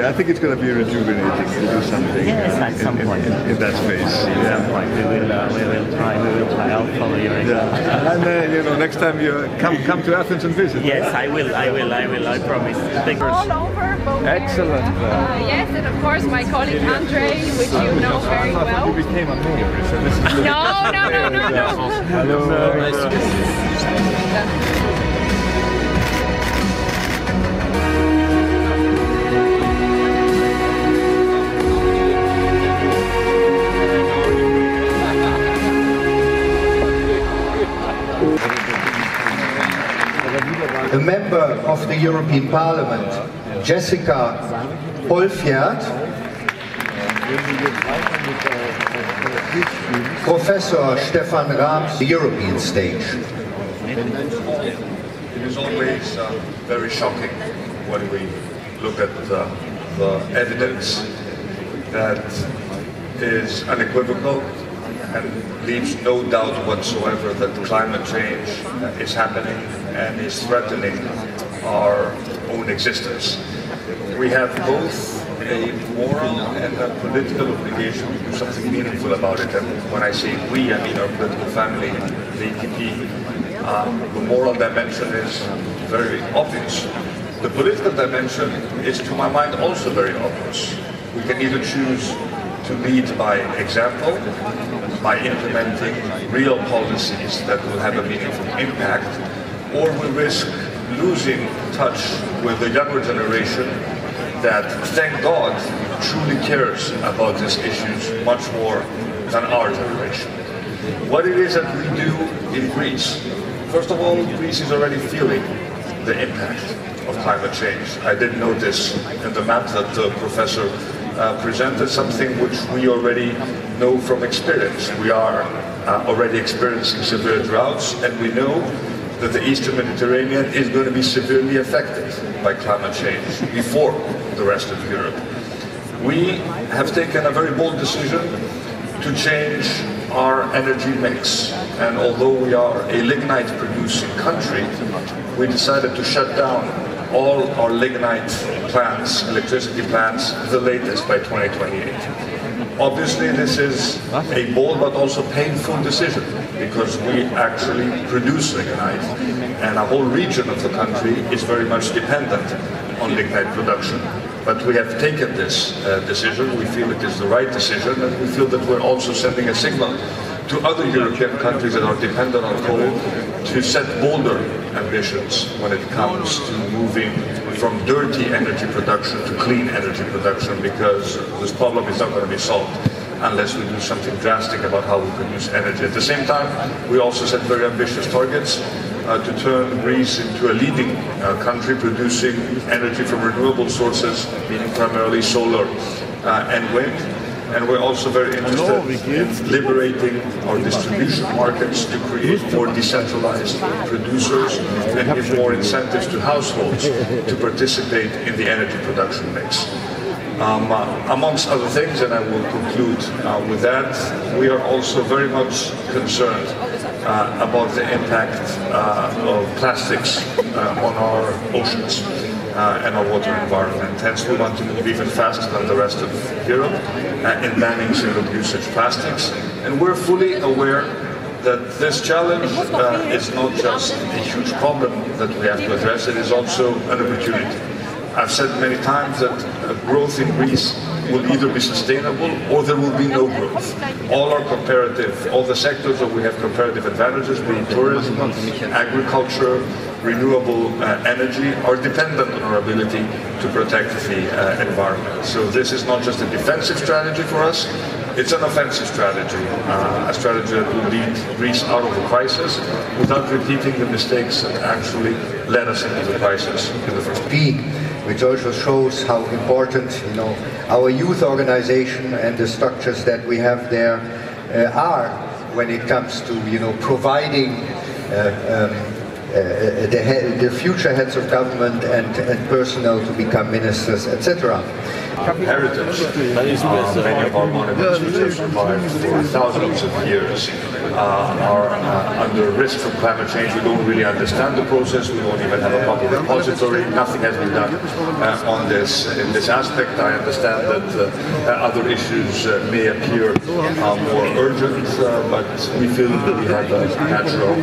I think it's going to be rejuvenating to do something. Yes, at some point. In that space. At some point, we will try. I'll follow your example. And you know, next time you come to Athens and visit. Yes, I will. I promise. All over Bulgaria. Excellent. Yes, and of course my colleague Andre, which you know very well. You became a mayor, so this is No. Hello. Nice to meet you. A member of the European Parliament, Jessica Polfjert, Professor Stefan Raab's the European stage. It is always very shocking when we look at the evidence that is unequivocal and leaves no doubt whatsoever that climate change is happening and is threatening our own existence. We have both a moral and a political obligation to do something meaningful about it. And when I say we, I mean our political family, the EPP. The moral dimension is very obvious. The political dimension is, to my mind, also very obvious. We can either choose to lead by example, by implementing real policies that will have a meaningful impact, or we risk losing touch with the younger generation that, thank God, truly cares about these issues much more than our generation. What it is that we do in Greece? First of all, Greece is already feeling the impact of climate change. I did notice in the map that the professor presented something which we already know from experience. We are already experiencing severe droughts, and we know that the Eastern Mediterranean is going to be severely affected by climate change before the rest of Europe. We have taken a very bold decision to change our energy mix, and although we are a lignite-producing country, we decided to shut down all our lignite plants, electricity plants, the latest by 2028. Obviously, this is a bold but also painful decision because we actually produce lignite, and a whole region of the country is very much dependent on lignite production. But we have taken this decision. We feel it is the right decision, and we feel that we're also sending a signal to other European countries that are dependent on coal to set bolder ambitions when it comes to moving from dirty energy production to clean energy production, because this problem is not going to be solved unless we do something drastic about how we produce energy. At the same time, we also set very ambitious targets to turn Greece into a leading country producing energy from renewable sources, meaning primarily solar and wind. And we're also very interested in liberating our distribution markets to create more decentralized producers and give more incentives to households to participate in the energy production mix. Amongst other things, and I will conclude with that, we are also very much concerned about the impact of plastics on our oceans and our water environment. Hence, we want to move even faster than the rest of Europe in banning single-usage plastics. And we're fully aware that this challenge is not just a huge problem that we have to address, it is also an opportunity. I've said many times that growth in Greece will either be sustainable or there will be no growth. All the sectors where we have comparative advantages, be it tourism, agriculture, renewable energy, are dependent on our ability to protect the environment. So this is not just a defensive strategy for us, it's an offensive strategy, a strategy that will lead Greece out of the crisis without repeating the mistakes that actually led us into the crisis in the first place. Which also shows how important, our youth organization and the structures that we have there are when it comes to, providing the future heads of government and personnel to become ministers, etc. Heritage. Many of our monuments which have survived for thousands of years are under risk from climate change. We don't really understand the process. We don't even have a proper repository. Nothing has been done on this. In this aspect, I understand that other issues may appear more urgent, but we feel that we have a natural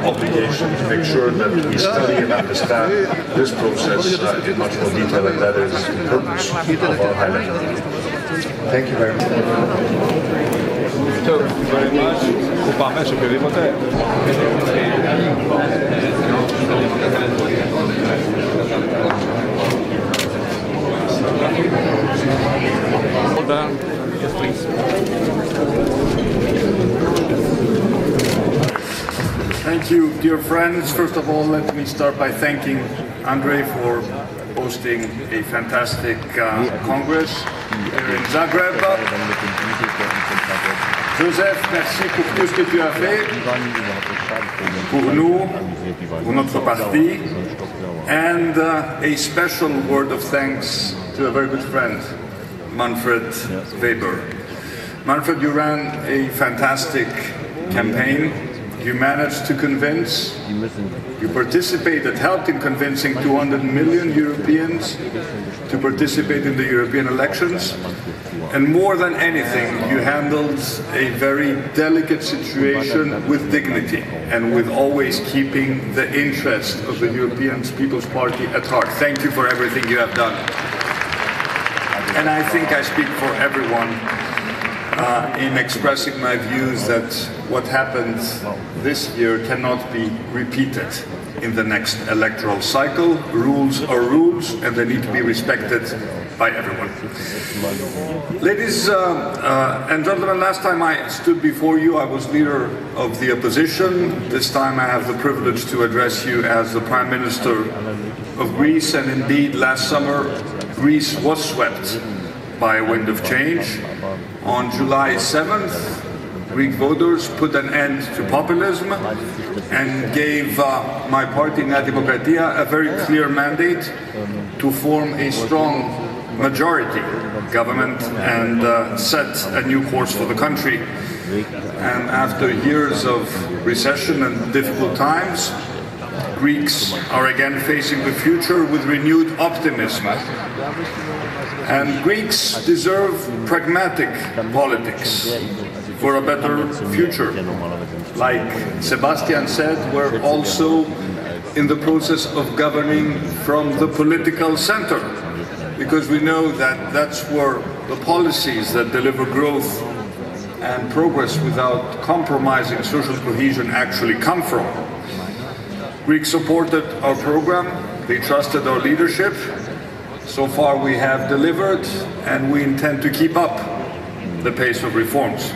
obligation to make sure that we study and understand this process in much more detail, and that is the purpose of our highlight. Thank you very much. Thank you very much. Πάμε σε οποιοδήποτε. Yes, please. Thank you, dear friends. First of all, let me start by thanking Andrei for hosting a fantastic Congress here in Zagreb. Joseph, merci pour tout ce que tu as fait pour nous, pour notre parti, and a special word of thanks to a very good friend, Manfred Weber. Manfred, you ran a fantastic campaign. You managed to convince, you participated, helped in convincing 200 million Europeans to participate in the European elections. And more than anything, you handled a very delicate situation with dignity and with always keeping the interest of the European People's Party at heart. Thank you for everything you have done. And I think I speak for everyone in expressing my views that what happened this year cannot be repeated in the next electoral cycle. Rules are rules and they need to be respected by everyone. Ladies and gentlemen, last time I stood before you, I was leader of the opposition. This time I have the privilege to address you as the Prime Minister of Greece, and indeed last summer Greece was swept by a wind of change. On July 7th, Greek voters put an end to populism and gave my party, Nea Dimokratia, a very clear mandate to form a strong majority government and set a new course for the country. And after years of recession and difficult times, Greeks are again facing the future with renewed optimism. And Greeks deserve pragmatic politics for a better future. Like Sebastian said, we're also in the process of governing from the political center, because we know that that's where the policies that deliver growth and progress without compromising social cohesion actually come from. Greeks supported our program, they trusted our leadership. So far we have delivered, and we intend to keep up the pace of reforms.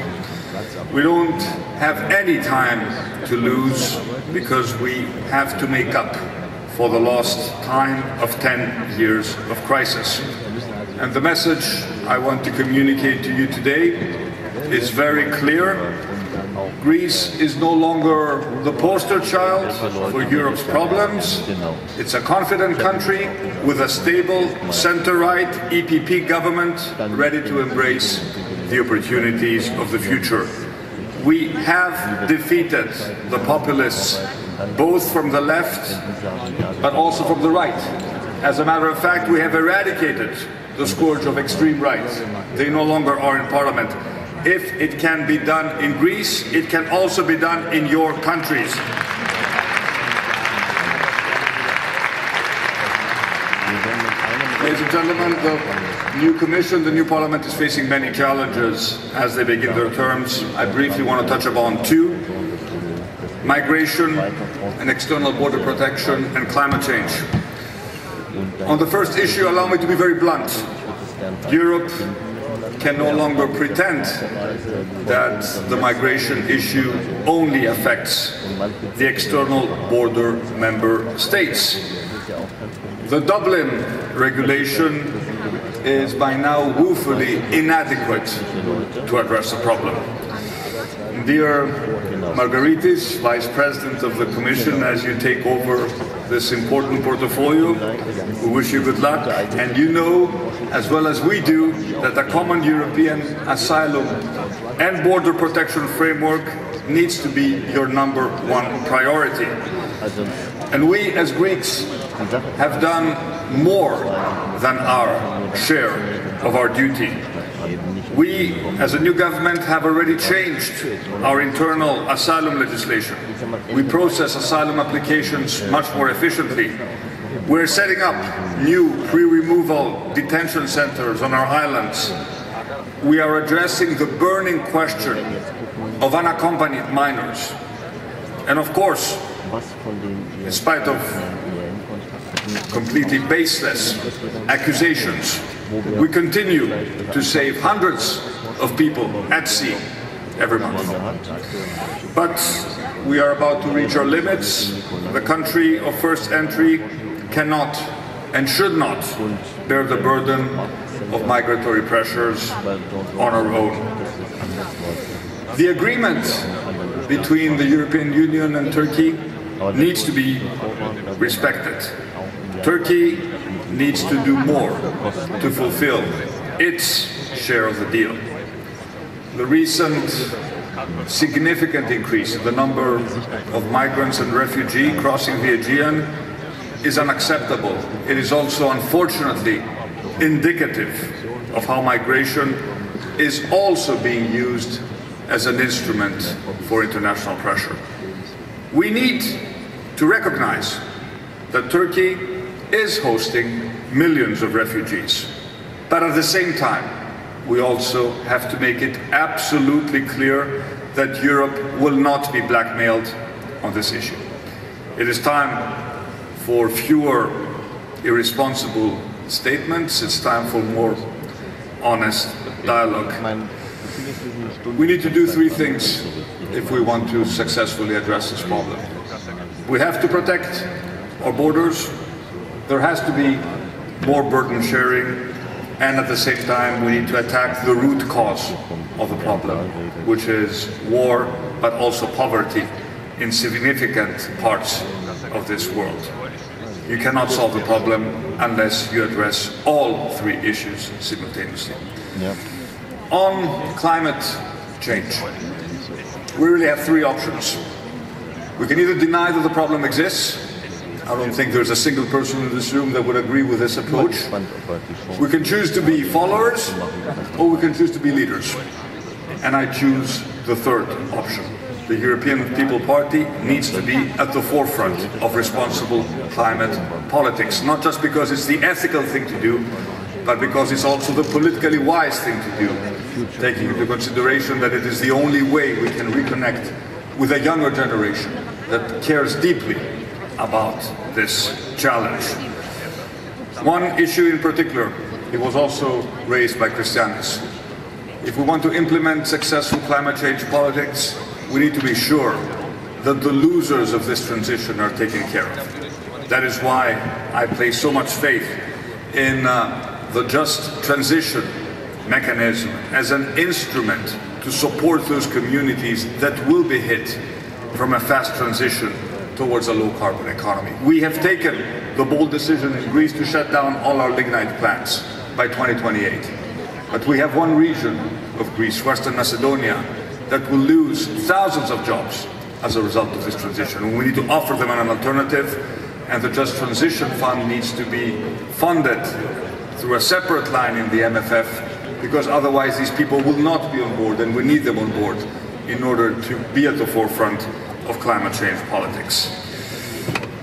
We don't have any time to lose, because we have to make up for the lost time of 10 years of crisis. And the message I want to communicate to you today is very clear. Greece is no longer the poster child for Europe's problems. It's a confident country with a stable center-right EPP government ready to embrace the opportunities of the future. We have defeated the populists, both from the left but also from the right. As a matter of fact, we have eradicated the scourge of extreme right. They no longer are in parliament. If it can be done in Greece, it can also be done in your countries. Ladies and gentlemen, the new Commission, the new Parliament is facing many challenges as they begin their terms. I briefly want to touch upon two: migration and external border protection, and climate change. On the first issue, allow me to be very blunt. Europe can no longer pretend that the migration issue only affects the external border member states. The Dublin regulation is by now woefully inadequate to address the problem. Dear Margaritis, Vice President of the Commission, as you take over this important portfolio. We wish you good luck, and you know, as well as we do, that a common European asylum and border protection framework needs to be your #1 priority. And we, as Greeks, have done more than our share of our duty. We, as a new government, have already changed our internal asylum legislation. We process asylum applications much more efficiently. We're setting up new pre-removal detention centers on our islands. We are addressing the burning question of unaccompanied minors. And of course, in spite of completely baseless accusations, we continue to save hundreds of people at sea every month. But we are about to reach our limits. The country of first entry cannot and should not bear the burden of migratory pressures on our own. The agreement between the European Union and Turkey needs to be respected. Turkey needs to do more to fulfill its share of the deal. The recent significant increase in the number of migrants and refugees crossing the Aegean is unacceptable. It is also, unfortunately, indicative of how migration is also being used as an instrument for international pressure. We need to recognize that Turkey is hosting millions of refugees. But at the same time, we also have to make it absolutely clear that Europe will not be blackmailed on this issue. It is time for fewer irresponsible statements. It's time for more honest dialogue. We need to do three things if we want to successfully address this problem. We have to protect our borders. There has to be more burden sharing, and at the same time we need to attack the root cause of the problem, which is war, but also poverty in significant parts of this world. You cannot solve the problem unless you address all three issues simultaneously. Yeah. On climate change, we really have three options. We can either deny that the problem exists. I don't think there's a single person in this room that would agree with this approach. We can choose to be followers, or we can choose to be leaders. And I choose the third option. The European People Party needs to be at the forefront of responsible climate politics, not just because it's the ethical thing to do, but because it's also the politically wise thing to do, taking into consideration that it is the only way we can reconnect with a younger generation that cares deeply about this challenge. One issue in particular, it was also raised by Christianis. If we want to implement successful climate change politics, we need to be sure that the losers of this transition are taken care of. That is why I place so much faith in the just transition mechanism as an instrument to support those communities that will be hit from a fast transition towards a low-carbon economy. We have taken the bold decision in Greece to shut down all our lignite plants by 2028. But we have one region of Greece, Western Macedonia, that will lose thousands of jobs as a result of this transition. And we need to offer them an alternative, and the Just Transition Fund needs to be funded through a separate line in the MFF, because otherwise these people will not be on board, and we need them on board in order to be at the forefront of climate change politics.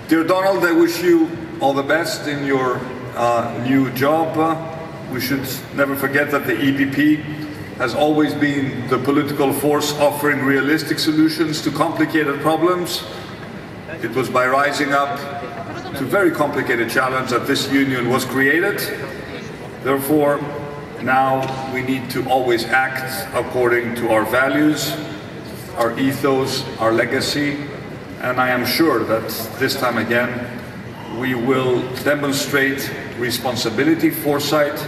Dear Donald, I wish you all the best in your new job. We should never forget that the EPP has always been the political force offering realistic solutions to complicated problems. It was by rising up to very complicated challenge that this union was created. Therefore, now we need to always act according to our values, our ethos, our legacy, and I am sure that this time again we will demonstrate responsibility, foresight,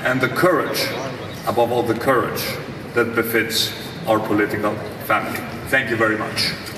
and the courage, above all the courage, that befits our political family. family. Thank you very much.